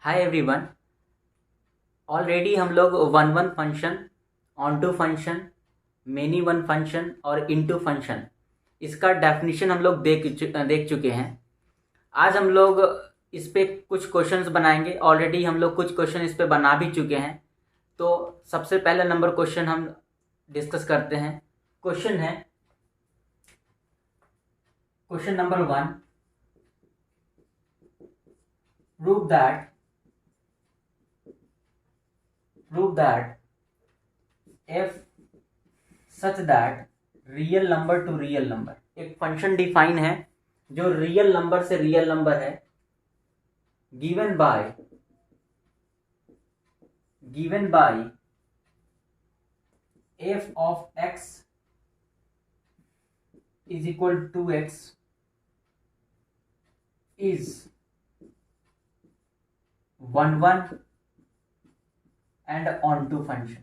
Hi everyone. Already हम लोग one one function, onto function, many one function और into function इसका definition हम लोग देख चुके हैं। आज हम लोग इस पे कुछ क्वेश्चंस बनाएंगे। ऑलरेडी हम लोग कुछ क्वेश्चन इस पे बना भी चुके हैं। तो सबसे पहला नंबर क्वेश्चन हम डिस्कस करते हैं। क्वेश्चन है question number 1। prove that f such that real number to real number, एक फंक्शन डिफाइन है जो रियल नंबर से रियल नंबर है, given by f of x is equal to x is 1 1 and onto function.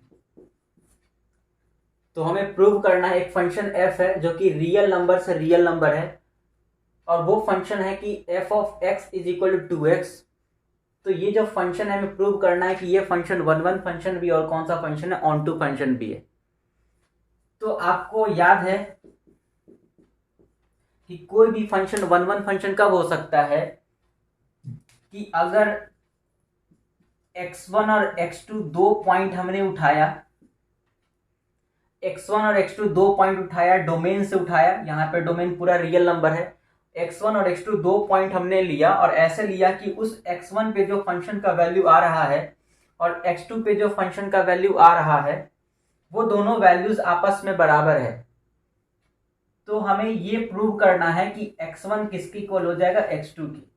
तो हमें prove करना है एक फंक्शन f है जो कि रियल नंबर से रियल नंबर है, और वो फंक्शन है कि f of x is equal to 2x। तो ये जो फंक्शन है हमें प्रूव करना है कि ये फंक्शन वन वन फंक्शन भी और कौन सा फंक्शन है, ऑन टू फंक्शन भी है। तो आपको याद है कि कोई भी फंक्शन वन वन फंक्शन कब हो सकता है कि अगर x1 और x2 दो पॉइंट हमने उठाया, x1 और x2 दो पॉइंट उठाया, डोमेन से उठाया, यहाँ पे डोमेन पूरा रियल नंबर है। x1 और x2 दो पॉइंट हमने लिया और ऐसे लिया कि उस x1 पे जो फंक्शन का वैल्यू आ रहा है और x2 पे जो फंक्शन का वैल्यू आ रहा है वो दोनों वैल्यूज आपस में बराबर है। तो हमें ये प्रूव करना है कि x1 किसकी इक्वल हो जाएगा, x2 की।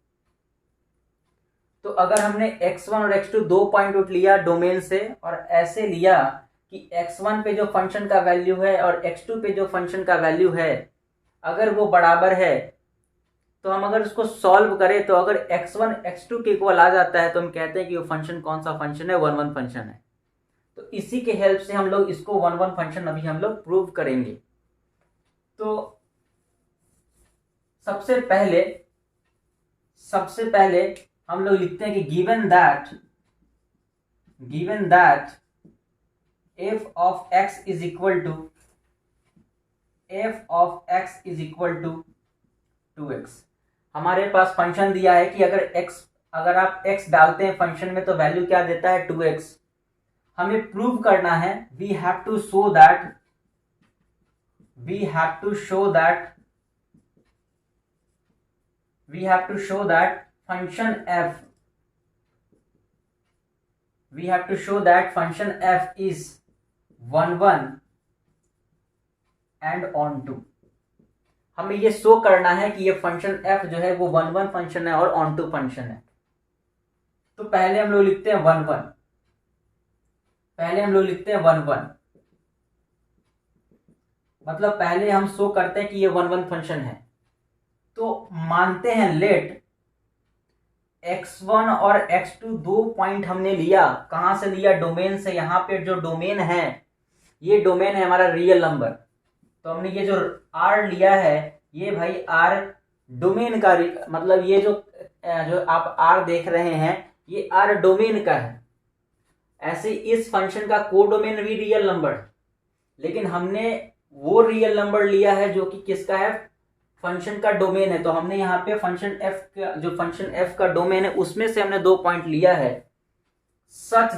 तो अगर हमने x1 और x2 दो पॉइंट उठ लिया डोमेन से और ऐसे लिया कि x1 पे जो फंक्शन का वैल्यू है और x2 पे जो फंक्शन का वैल्यू है अगर वो बराबर है, तो हम अगर उसको सॉल्व करें तो अगर x1 x2 के इक्वल आ जाता है तो हम कहते हैं कि वो फंक्शन कौन सा फंक्शन है, वन वन फंक्शन है। तो इसी के हेल्प से हम लोग इसको वन वन फंक्शन अभी हम लोग प्रूव करेंगे। तो सबसे पहले हम लोग लिखते हैं कि given that f of x is equal to 2x। हमारे पास फंक्शन दिया है कि अगर आप x डालते हैं फंक्शन में तो वैल्यू क्या देता है, 2x। हमें प्रूव करना है, we have to show that function f is 1 1 and on 2। हमें ये शो करना है कि ये फंक्शन f जो है वो वन वन फंक्शन है और ऑन टू फंक्शन है। तो पहले हम लोग लिखते हैं 1 1, मतलब पहले हम शो करते हैं कि ये वन वन फंक्शन है। तो मानते हैं लेट x1 और x2 दो पॉइंट हमने लिया, कहां से लिया, डोमेन से। यहाँ पे जो डोमेन है ये डोमेन है हमारा रियल नंबर। तो हमने ये जो r लिया है ये भाई r डोमेन का, मतलब ये जो आप r देख रहे हैं ये r डोमेन का है। ऐसे इस फंक्शन का कोडोमेन भी रियल नंबर, लेकिन हमने वो रियल नंबर लिया है जो कि किसका है, फंक्शन का डोमेन है। तो हमने यहाँ पे फंक्शन f का डोमेन है उसमें से हमने दो पॉइंट लिया है, सच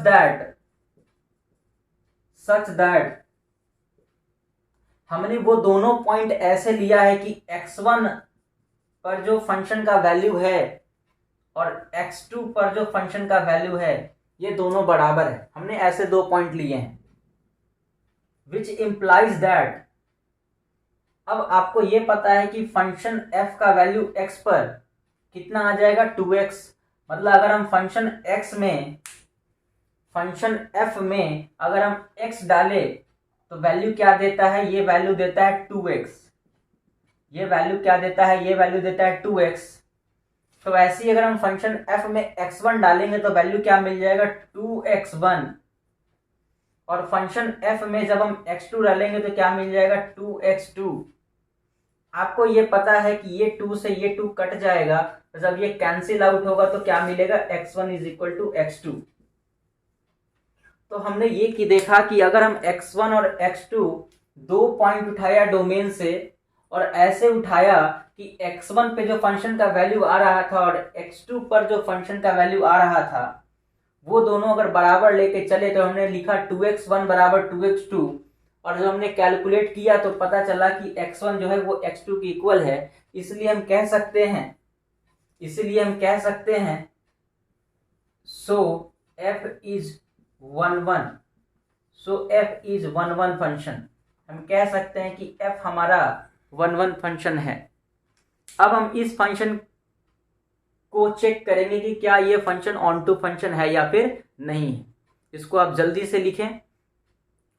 दैट हमने वो दोनों पॉइंट ऐसे लिया है कि x1 पर जो फंक्शन का वैल्यू है और x2 पर जो फंक्शन का वैल्यू है ये दोनों बराबर है। हमने ऐसे दो पॉइंट लिए हैं, विच इम्प्लाइज दैट। अब आपको ये पता है कि फंक्शन f का वैल्यू x पर कितना आ जाएगा, 2x। मतलब अगर हम फंक्शन f में अगर हम x डाले तो वैल्यू क्या देता है, ये वैल्यू देता है 2x। ये वैल्यू क्या देता है, ये वैल्यू देता है 2x। तो ऐसे ही अगर हम फंक्शन f में x1 डालेंगे तो वैल्यू क्या मिल जाएगा, 2x1। और फंक्शन f में जब हम x2 डालेंगे तो क्या मिल जाएगा, 2x2। आपको ये पता है कि ये 2 से ये 2 कट जाएगा, तो जब ये कैंसिल आउट होगा तो क्या मिलेगा, x1 is equal to x2। तो हमने ये कि देखा कि अगर हम x1 और x2 दो पॉइंट उठाया डोमेन से, और ऐसे उठाया कि x1 पे जो फंक्शन का वैल्यू आ रहा था और x2 पर जो फंक्शन का वैल्यू आ रहा था, वो दोनों अगर बराबर लेके चले तो हमने लिखा 2x1 बराबर 2x2, और जब हमने कैलकुलेट किया तो पता चला कि x1 जो है वो x2 के इक्वल है। इसलिए हम कह सकते हैं सो f इज 1 1 फंक्शन। हम कह सकते हैं कि f हमारा 1 फंक्शन है। अब हम इस फंक्शन को चेक करेंगे कि क्या ये फंक्शन ऑन टू फंक्शन है या फिर नहीं है। इसको आप जल्दी से लिखें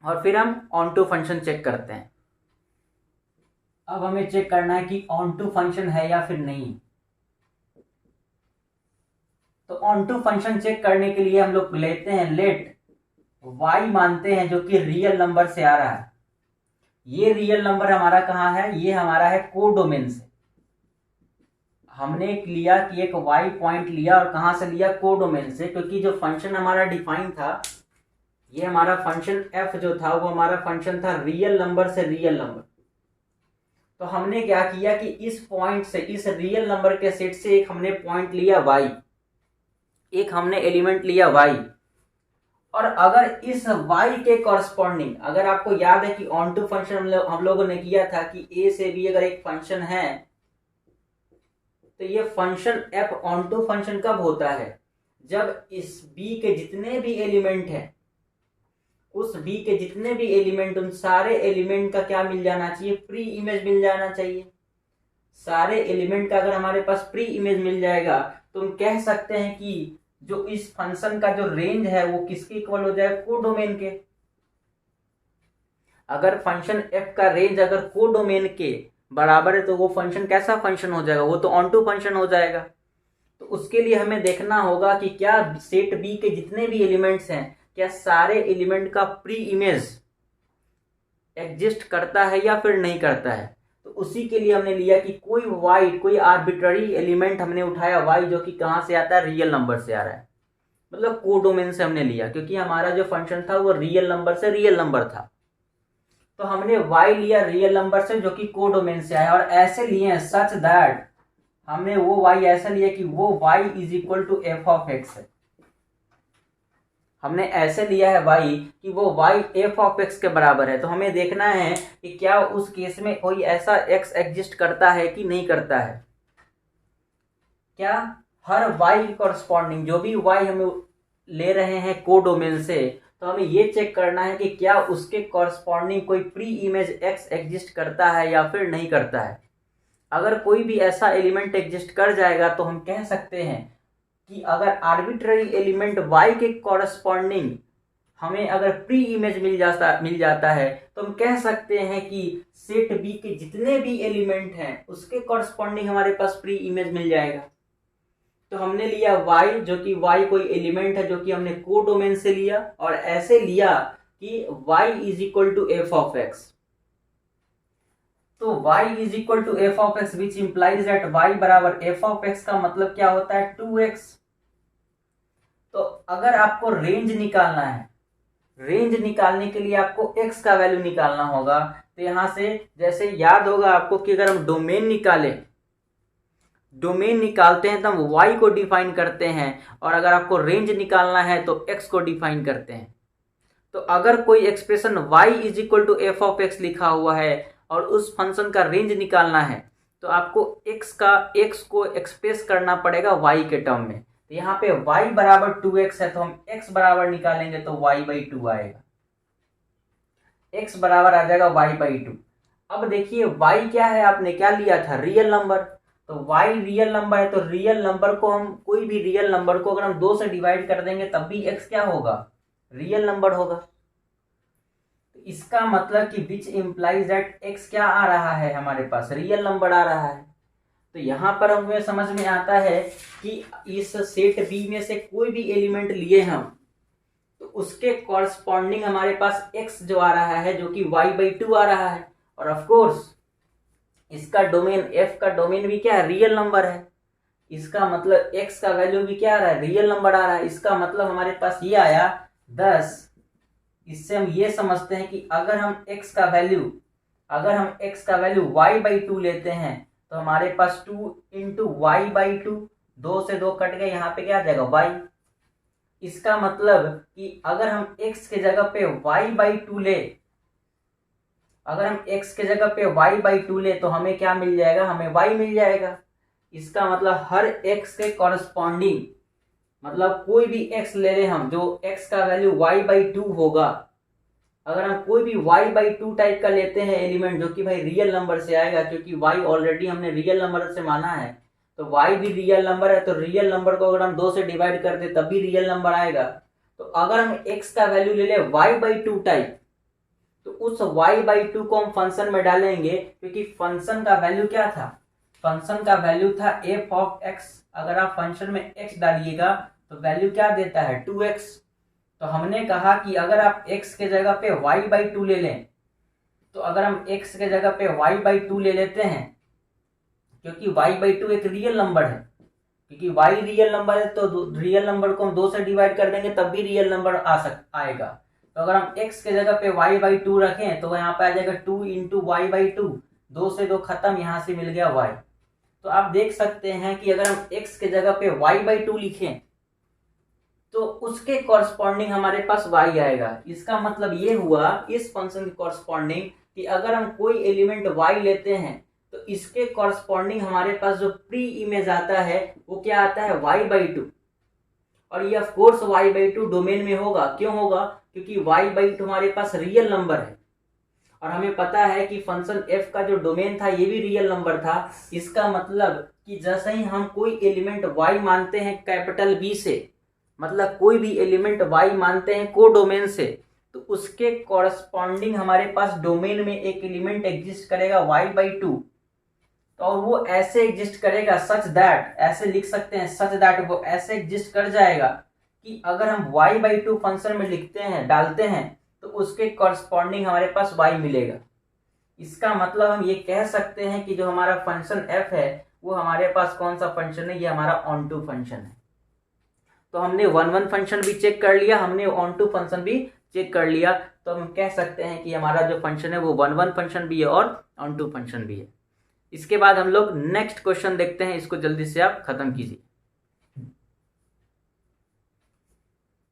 और फिर हम ऑन टू फंक्शन चेक करते हैं। अब हमें चेक करना है कि ऑन टू फंक्शन है या फिर नहीं। तो ऑन टू फंक्शन चेक करने के लिए हम लोग लेते हैं लेट y मानते हैं जो कि रियल नंबर से आ रहा है। ये रियल नंबर हमारा कहाँ है, ये हमारा है कोडोमेन से। हमने लिया कि एक y पॉइंट लिया, और कहाँ से लिया, कोडोमेन से, क्योंकि जो फंक्शन हमारा डिफाइन था, ये हमारा फंक्शन f जो था वो हमारा फंक्शन था रियल नंबर से रियल नंबर। तो हमने क्या किया कि इस पॉइंट से, इस रियल नंबर के सेट से एक हमने पॉइंट लिया y, एक हमने एलिमेंट लिया y, और अगर इस y के कॉरस्पॉन्डिंग, अगर आपको याद है कि ऑन टू फंक्शन हम लोगों ने किया था कि a से b अगर एक फंक्शन है तो ये function f onto function कब होता है, जब इस b के जितने भी एलिमेंट हैं, उस b के जितने भी एलिमेंट, उन सारे एलिमेंट का क्या मिल जाना चाहिए, प्री इमेज मिल जाना चाहिए। सारे एलिमेंट का अगर हमारे पास प्री इमेज मिल जाएगा तो हम कह सकते हैं कि जो इस फंक्शन का जो रेंज है वो किसके इक्वल हो जाएगा, कोडोमेन के। अगर फंक्शन f का रेंज अगर कोडोमेन के बराबर है तो वो फंक्शन कैसा फंक्शन हो जाएगा, वो तो ऑन टू फंक्शन हो जाएगा। तो उसके लिए हमें देखना होगा कि क्या सेट बी के जितने भी एलिमेंट्स हैं, क्या सारे एलिमेंट का प्री इमेज एग्जिस्ट करता है या फिर नहीं करता है। तो उसी के लिए हमने लिया कि कोई आर्बिट्ररी एलिमेंट हमने उठाया y, जो कि कहाँ से आता है, रियल नंबर से आ रहा है, मतलब कोडोमेन से हमने लिया, क्योंकि हमारा जो फंक्शन था वो रियल नंबर से रियल नंबर था। तो हमने y लिया रियल नंबर से जो कि कोडोमेन से आया, और ऐसे लिए सच दैट हमने वो y ऐसा लिया कि वो y is equal to F of X है। हमने ऐसे लिया है y कि वो y f ऑफ x के बराबर है। तो हमें देखना है कि क्या उस केस में कोई ऐसा x एग्जिस्ट करता है कि नहीं करता है। क्या हर y की कॉरस्पॉन्डिंग, जो भी y हम ले रहे हैं कोडोमेन से, तो हमें ये चेक करना है कि क्या उसके कॉरस्पॉन्डिंग कोई प्री इमेज x एग्जिस्ट करता है या फिर नहीं करता है। अगर कोई भी ऐसा एलिमेंट एग्जिस्ट कर जाएगा तो हम कह सकते हैं कि अगर आर्बिट्ररी एलिमेंट y के कॉरस्पॉन्डिंग हमें अगर प्री इमेज मिल जाता है तो हम कह सकते हैं कि सेट b के जितने भी एलिमेंट हैं उसके कॉरस्पॉन्डिंग हमारे पास प्री इमेज मिल जाएगा। तो हमने लिया y, जो कि y कोई एलिमेंट है जो कि हमने कोडोमेन से लिया, और ऐसे लिया कि y is equal to F of X. तो y is equal to F of X which implies that y बराबर एफ ऑफ एक्स का मतलब क्या होता है, 2x। तो अगर आपको रेंज निकालना है, रेंज निकालने के लिए आपको x का वैल्यू निकालना होगा। तो यहां से जैसे याद होगा आपको कि अगर हम डोमेन निकालते हैं तो हम y को डिफाइन करते हैं, और अगर आपको रेंज निकालना है तो x को डिफाइन करते हैं। तो अगर कोई expression y is equal to F of X लिखा हुआ है और उस फंक्शन का रेंज निकालना है तो आपको x को एक्सप्रेस करना पड़ेगा y के टर्म में। तो यहाँ पे y बराबर 2x है, तो हम x बराबर निकालेंगे तो y/2 आएगा, x बराबर आ जाएगा y/2। अब देखिए y क्या है, आपने क्या लिया था, रियल नंबर। तो y रियल नंबर है, तो रियल नंबर को हम, कोई भी रियल नंबर को अगर हम 2 से डिवाइड कर देंगे तब भी x क्या होगा, रियल नंबर होगा। तो इसका मतलब कि विच इंप्लाइज दैट x क्या आ रहा है, हमारे पास रियल नंबर आ रहा है। तो यहां पर हमें समझ में आता है कि इस सेट B में से कोई भी एलिमेंट लिए हम तो उसके कॉरस्पॉन्डिंग हमारे पास x जो आ रहा है जो कि y/2 आ रहा है। और ऑफ कोर्स इसका डोमेन f का डोमेन भी क्या है, रियल नंबर है। इसका मतलब x का वैल्यू भी क्या आ रहा है, रियल नंबर आ रहा है। इसका मतलब हमारे पास ये आया 10। इससे हम ये समझते हैं कि अगर हम x का वैल्यू y/2 लेते हैं तो हमारे पास 2 इंटू y/2, 2 से 2 कट गए, यहाँ पे क्या आ जाएगा y। इसका मतलब कि अगर हम x के जगह पे y/2 ले, अगर हम x के जगह पे y/2 ले तो हमें क्या मिल जाएगा, हमें y मिल जाएगा। इसका मतलब हर x के कॉरस्पॉन्डिंग, मतलब कोई भी x ले रहे हम जो x का वैल्यू y/2 होगा, अगर हम कोई भी y/2 टाइप का लेते हैं एलिमेंट जो कि भाई रियल नंबर से आएगा, क्योंकि y ऑलरेडी हमने रियल नंबर से माना है, तो y भी रियल नंबर है, तो रियल नंबर को अगर हम 2 से डिवाइड कर दे तब भी रियल नंबर आएगा। तो अगर हम x का वैल्यू ले ले y/2 टाइप, तो उस y/2 को हम फंक्शन में डालेंगे, क्योंकि फंक्शन का वैल्यू क्या था, फंक्शन का वैल्यू था f(x). अगर आप फंक्शन में x डालिएगा तो वैल्यू क्या देता है, 2x। तो हमने कहा कि अगर आप x के जगह पे y/2 ले लें, तो अगर हम x के जगह पे y/2 ले लेते हैं, क्योंकि y/2 एक रियल नंबर है, क्योंकि y रियल नंबर है तो रियल नंबर को हम 2 से डिवाइड कर देंगे तब भी रियल नंबर आएगा। तो अगर हम x के जगह पे y/2 रखें तो यहाँ पे आ जाएगा 2 इंटू y/2, 2 से 2 खत्म, यहाँ से मिल गया y। तो आप देख सकते हैं कि अगर हम x के जगह पे y/2 लिखें तो उसके कॉरस्पॉन्डिंग हमारे पास y आएगा। इसका मतलब ये हुआ इस फंक्शन के कॉरस्पॉन्डिंग कि अगर हम कोई एलिमेंट y लेते हैं तो इसके कॉरस्पॉन्डिंग हमारे पास जो प्री इमेज आता है वो क्या आता है, y/2। और ये ऑफ कोर्स y/2 डोमेन में होगा। क्यों होगा, क्योंकि y/2 हमारे पास रियल नंबर है और हमें पता है कि फंक्शन f का जो डोमेन था ये भी रियल नंबर था। इसका मतलब कि जैसे ही हम कोई एलिमेंट y मानते हैं कैपिटल B से, मतलब कोई भी एलिमेंट y मानते हैं को डोमेन से, तो उसके कॉरस्पॉन्डिंग हमारे पास डोमेन में एक एलिमेंट एग्जिस्ट करेगा y/2। तो और वो ऐसे एग्जिस्ट करेगा सच दैट, ऐसे लिख सकते हैं सच दैट, वो ऐसे एग्जिस्ट कर जाएगा कि अगर हम y/2 फंक्शन में लिखते हैं, डालते हैं, तो उसके कॉरस्पॉन्डिंग हमारे पास y मिलेगा। इसका मतलब हम ये कह सकते हैं कि जो हमारा फंक्शन f है वो हमारे पास कौन सा फंक्शन है, ये हमारा ऑन टू फंक्शन है। तो हमने 1 फंक्शन भी चेक कर लिया, हमने ऑन टू फंक्शन भी चेक कर लिया, तो हम कह सकते हैं कि हमारा जो फंक्शन है वो 1 फंक्शन भी है और ऑन टू फंक्शन भी है। इसके बाद हम लोग नेक्स्ट क्वेश्चन देखते हैं, इसको जल्दी से आप खत्म कीजिए।